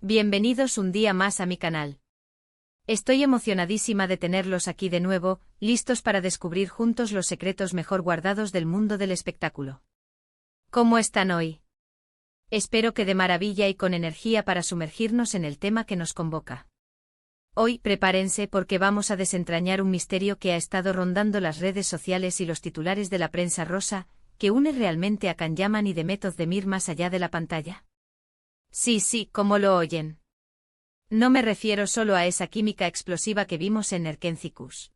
Bienvenidos un día más a mi canal. Estoy emocionadísima de tenerlos aquí de nuevo, listos para descubrir juntos los secretos mejor guardados del mundo del espectáculo. ¿Cómo están hoy? Espero que de maravilla y con energía para sumergirnos en el tema que nos convoca. Hoy, prepárense porque vamos a desentrañar un misterio que ha estado rondando las redes sociales y los titulares de la prensa rosa, que une realmente a Can Yaman y Demet Özdemir más allá de la pantalla. Sí, como lo oyen. No me refiero solo a esa química explosiva que vimos en Erkenci-Kuş.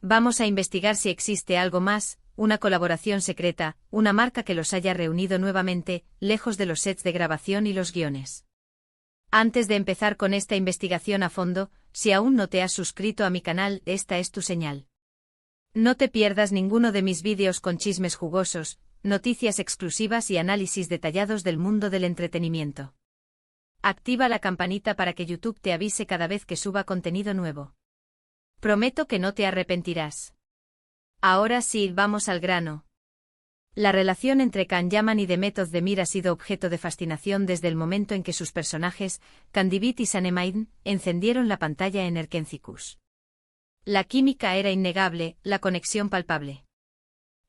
Vamos a investigar si existe algo más, una colaboración secreta, una marca que los haya reunido nuevamente, lejos de los sets de grabación y los guiones. Antes de empezar con esta investigación a fondo, si aún no te has suscrito a mi canal, esta es tu señal. No te pierdas ninguno de mis vídeos con chismes jugosos, noticias exclusivas y análisis detallados del mundo del entretenimiento. Activa la campanita para que YouTube te avise cada vez que suba contenido nuevo. Prometo que no te arrepentirás. Ahora sí, vamos al grano. La relación entre Can Yaman y Demet Özdemir ha sido objeto de fascinación desde el momento en que sus personajes, Kandibit y Sanem encendieron la pantalla en Erkenci-Kuş. La química era innegable, la conexión palpable.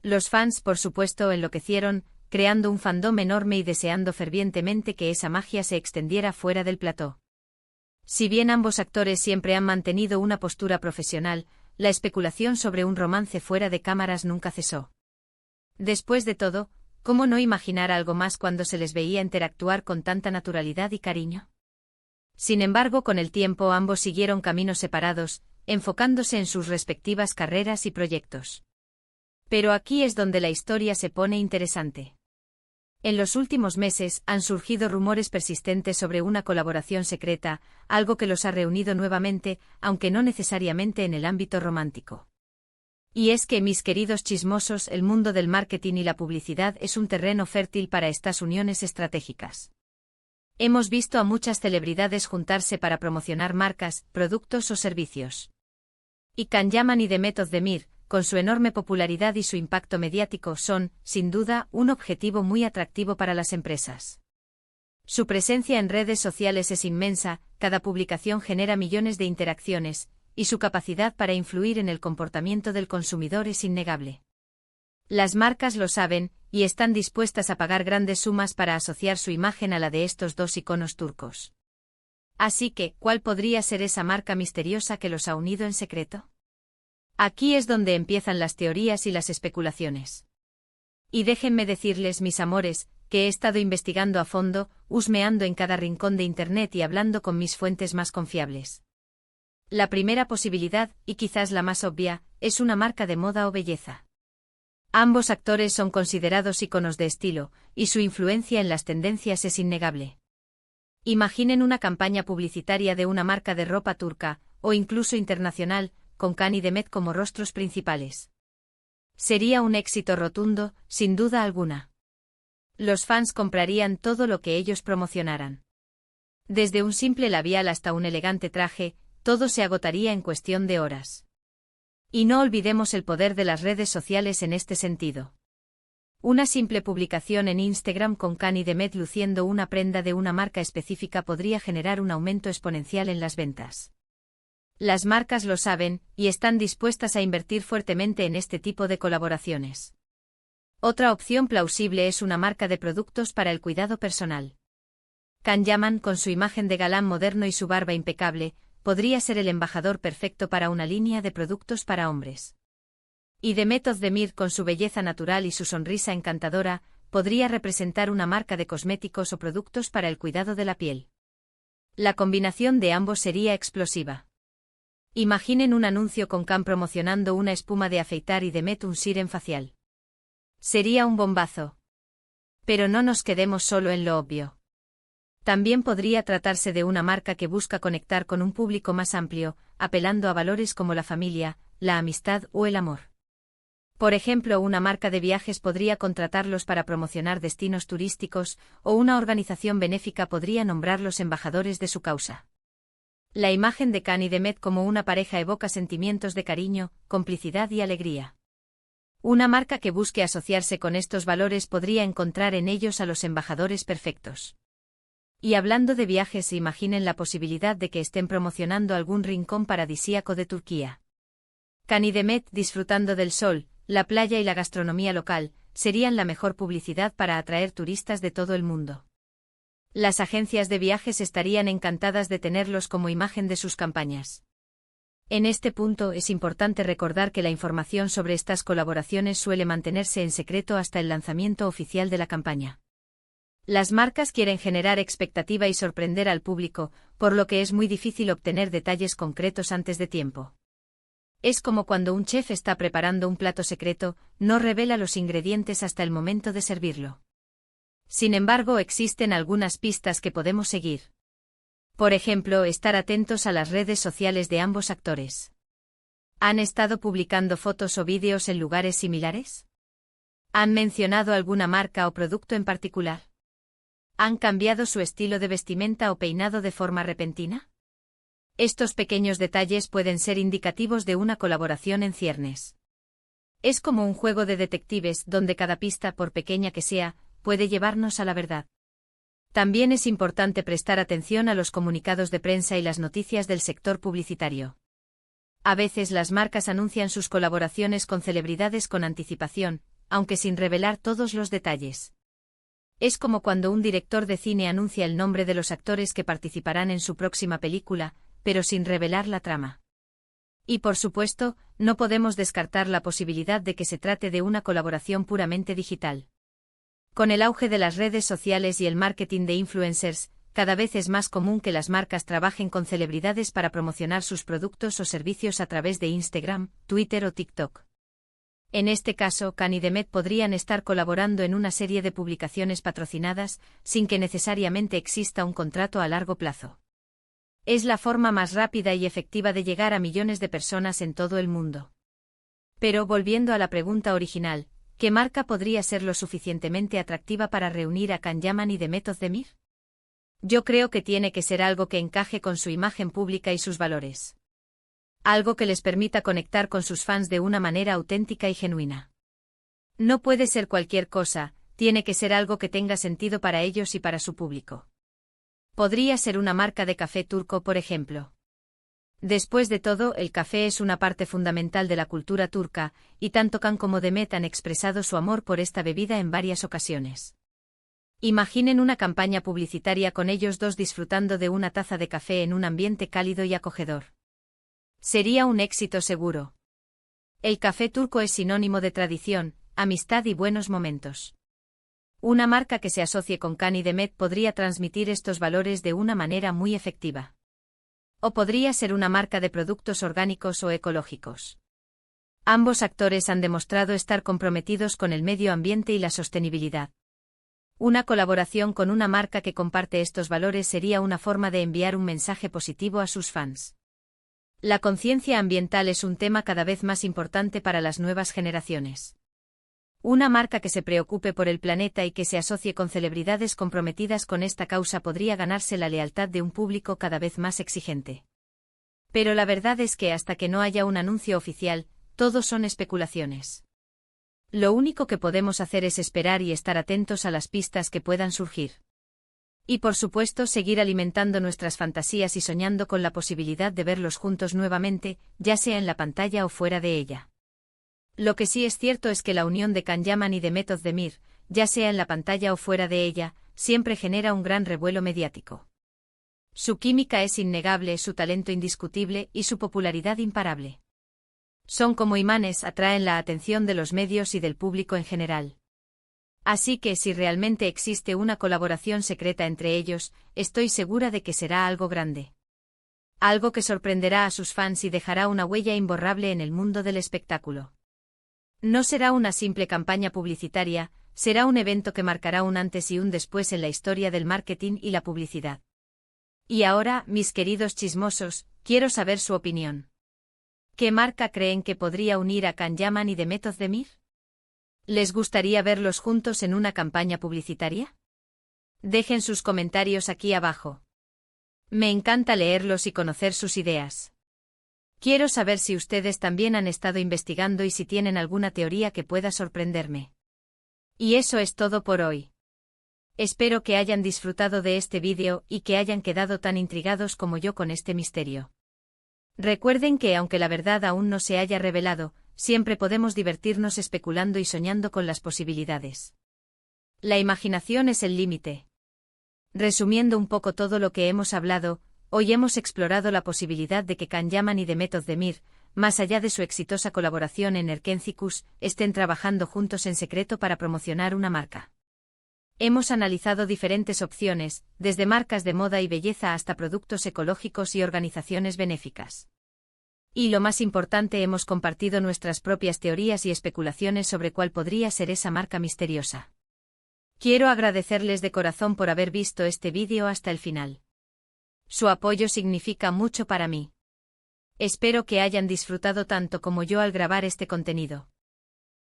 Los fans, por supuesto, enloquecieron, creando un fandom enorme y deseando fervientemente que esa magia se extendiera fuera del plató. Si bien ambos actores siempre han mantenido una postura profesional, la especulación sobre un romance fuera de cámaras nunca cesó. Después de todo, ¿cómo no imaginar algo más cuando se les veía interactuar con tanta naturalidad y cariño? Sin embargo, con el tiempo ambos siguieron caminos separados, enfocándose en sus respectivas carreras y proyectos. Pero aquí es donde la historia se pone interesante. En los últimos meses han surgido rumores persistentes sobre una colaboración secreta, algo que los ha reunido nuevamente, aunque no necesariamente en el ámbito romántico. Y es que, mis queridos chismosos, el mundo del marketing y la publicidad es un terreno fértil para estas uniones estratégicas. Hemos visto a muchas celebridades juntarse para promocionar marcas, productos o servicios. Y Can Yaman y Demet Özdemir, con su enorme popularidad y su impacto mediático, son, sin duda, un objetivo muy atractivo para las empresas. Su presencia en redes sociales es inmensa, cada publicación genera millones de interacciones, y su capacidad para influir en el comportamiento del consumidor es innegable. Las marcas lo saben, y están dispuestas a pagar grandes sumas para asociar su imagen a la de estos dos iconos turcos. Así que, ¿cuál podría ser esa marca misteriosa que los ha unido en secreto? Aquí es donde empiezan las teorías y las especulaciones. Y déjenme decirles, mis amores, que he estado investigando a fondo, husmeando en cada rincón de Internet y hablando con mis fuentes más confiables. La primera posibilidad, y quizás la más obvia, es una marca de moda o belleza. Ambos actores son considerados íconos de estilo, y su influencia en las tendencias es innegable. Imaginen una campaña publicitaria de una marca de ropa turca, o incluso internacional, con Can y Demet como rostros principales. Sería un éxito rotundo, sin duda alguna. Los fans comprarían todo lo que ellos promocionaran. Desde un simple labial hasta un elegante traje, todo se agotaría en cuestión de horas. Y no olvidemos el poder de las redes sociales en este sentido. Una simple publicación en Instagram con Can y Demet luciendo una prenda de una marca específica podría generar un aumento exponencial en las ventas. Las marcas lo saben, y están dispuestas a invertir fuertemente en este tipo de colaboraciones. Otra opción plausible es una marca de productos para el cuidado personal. Can Yaman, con su imagen de galán moderno y su barba impecable, podría ser el embajador perfecto para una línea de productos para hombres. Y Demet Özdemir, con su belleza natural y su sonrisa encantadora, podría representar una marca de cosméticos o productos para el cuidado de la piel. La combinación de ambos sería explosiva. Imaginen un anuncio con Can promocionando una espuma de afeitar y Demet un serum facial. Sería un bombazo. Pero no nos quedemos solo en lo obvio. También podría tratarse de una marca que busca conectar con un público más amplio, apelando a valores como la familia, la amistad o el amor. Por ejemplo, una marca de viajes podría contratarlos para promocionar destinos turísticos, o una organización benéfica podría nombrarlos embajadores de su causa. La imagen de Can y Demet como una pareja evoca sentimientos de cariño, complicidad y alegría. Una marca que busque asociarse con estos valores podría encontrar en ellos a los embajadores perfectos. Y hablando de viajes, imaginen la posibilidad de que estén promocionando algún rincón paradisíaco de Turquía. Can y Demet disfrutando del sol, la playa y la gastronomía local, serían la mejor publicidad para atraer turistas de todo el mundo. Las agencias de viajes estarían encantadas de tenerlos como imagen de sus campañas. En este punto es importante recordar que la información sobre estas colaboraciones suele mantenerse en secreto hasta el lanzamiento oficial de la campaña. Las marcas quieren generar expectativa y sorprender al público, por lo que es muy difícil obtener detalles concretos antes de tiempo. Es como cuando un chef está preparando un plato secreto, no revela los ingredientes hasta el momento de servirlo. Sin embargo, existen algunas pistas que podemos seguir. Por ejemplo, estar atentos a las redes sociales de ambos actores. ¿Han estado publicando fotos o vídeos en lugares similares? ¿Han mencionado alguna marca o producto en particular? ¿Han cambiado su estilo de vestimenta o peinado de forma repentina? Estos pequeños detalles pueden ser indicativos de una colaboración en ciernes. Es como un juego de detectives donde cada pista, por pequeña que sea, puede llevarnos a la verdad. También es importante prestar atención a los comunicados de prensa y las noticias del sector publicitario. A veces las marcas anuncian sus colaboraciones con celebridades con anticipación, aunque sin revelar todos los detalles. Es como cuando un director de cine anuncia el nombre de los actores que participarán en su próxima película, pero sin revelar la trama. Y por supuesto, no podemos descartar la posibilidad de que se trate de una colaboración puramente digital. Con el auge de las redes sociales y el marketing de influencers, cada vez es más común que las marcas trabajen con celebridades para promocionar sus productos o servicios a través de Instagram, Twitter o TikTok. En este caso, Can y Demet podrían estar colaborando en una serie de publicaciones patrocinadas, sin que necesariamente exista un contrato a largo plazo. Es la forma más rápida y efectiva de llegar a millones de personas en todo el mundo. Pero volviendo a la pregunta original, ¿qué marca podría ser lo suficientemente atractiva para reunir a Can Yaman y Demet Özdemir? Yo creo que tiene que ser algo que encaje con su imagen pública y sus valores. Algo que les permita conectar con sus fans de una manera auténtica y genuina. No puede ser cualquier cosa, tiene que ser algo que tenga sentido para ellos y para su público. Podría ser una marca de café turco, por ejemplo. Después de todo, el café es una parte fundamental de la cultura turca, y tanto Can como Demet han expresado su amor por esta bebida en varias ocasiones. Imaginen una campaña publicitaria con ellos dos disfrutando de una taza de café en un ambiente cálido y acogedor. Sería un éxito seguro. El café turco es sinónimo de tradición, amistad y buenos momentos. Una marca que se asocie con Can y Demet podría transmitir estos valores de una manera muy efectiva. O podría ser una marca de productos orgánicos o ecológicos. Ambos actores han demostrado estar comprometidos con el medio ambiente y la sostenibilidad. Una colaboración con una marca que comparte estos valores sería una forma de enviar un mensaje positivo a sus fans. La conciencia ambiental es un tema cada vez más importante para las nuevas generaciones. Una marca que se preocupe por el planeta y que se asocie con celebridades comprometidas con esta causa podría ganarse la lealtad de un público cada vez más exigente. Pero la verdad es que hasta que no haya un anuncio oficial, todo son especulaciones. Lo único que podemos hacer es esperar y estar atentos a las pistas que puedan surgir. Y por supuesto seguir alimentando nuestras fantasías y soñando con la posibilidad de verlos juntos nuevamente, ya sea en la pantalla o fuera de ella. Lo que sí es cierto es que la unión de Can Yaman y Demet Özdemir, ya sea en la pantalla o fuera de ella, siempre genera un gran revuelo mediático. Su química es innegable, su talento indiscutible y su popularidad imparable. Son como imanes, atraen la atención de los medios y del público en general. Así que si realmente existe una colaboración secreta entre ellos, estoy segura de que será algo grande. Algo que sorprenderá a sus fans y dejará una huella imborrable en el mundo del espectáculo. No será una simple campaña publicitaria, será un evento que marcará un antes y un después en la historia del marketing y la publicidad. Y ahora, mis queridos chismosos, quiero saber su opinión. ¿Qué marca creen que podría unir a Can Yaman y Demet Özdemir? ¿Les gustaría verlos juntos en una campaña publicitaria? Dejen sus comentarios aquí abajo. Me encanta leerlos y conocer sus ideas. Quiero saber si ustedes también han estado investigando y si tienen alguna teoría que pueda sorprenderme. Y eso es todo por hoy. Espero que hayan disfrutado de este vídeo y que hayan quedado tan intrigados como yo con este misterio. Recuerden que aunque la verdad aún no se haya revelado, siempre podemos divertirnos especulando y soñando con las posibilidades. La imaginación es el límite. Resumiendo un poco todo lo que hemos hablado, hoy hemos explorado la posibilidad de que Can Yaman y Demet Özdemir, más allá de su exitosa colaboración en Erkenci-Kuş, estén trabajando juntos en secreto para promocionar una marca. Hemos analizado diferentes opciones, desde marcas de moda y belleza hasta productos ecológicos y organizaciones benéficas. Y lo más importante, hemos compartido nuestras propias teorías y especulaciones sobre cuál podría ser esa marca misteriosa. Quiero agradecerles de corazón por haber visto este vídeo hasta el final. Su apoyo significa mucho para mí. Espero que hayan disfrutado tanto como yo al grabar este contenido.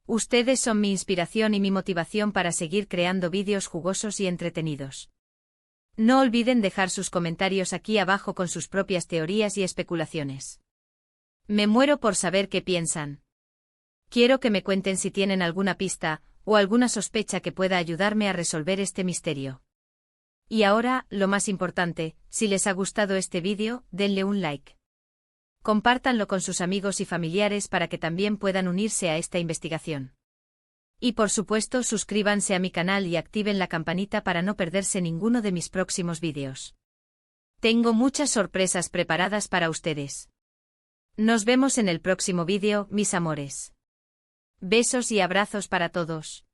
Ustedes son mi inspiración y mi motivación para seguir creando vídeos jugosos y entretenidos. No olviden dejar sus comentarios aquí abajo con sus propias teorías y especulaciones. Me muero por saber qué piensan. Quiero que me cuenten si tienen alguna pista o alguna sospecha que pueda ayudarme a resolver este misterio. Y ahora, lo más importante, si les ha gustado este vídeo, denle un like. Compártanlo con sus amigos y familiares para que también puedan unirse a esta investigación. Y por supuesto, suscríbanse a mi canal y activen la campanita para no perderse ninguno de mis próximos vídeos. Tengo muchas sorpresas preparadas para ustedes. Nos vemos en el próximo vídeo, mis amores. Besos y abrazos para todos.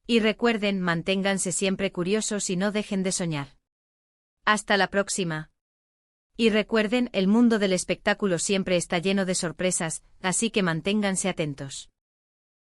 Y recuerden, manténganse siempre curiosos y no dejen de soñar. Hasta la próxima. Y recuerden, el mundo del espectáculo siempre está lleno de sorpresas, así que manténganse atentos.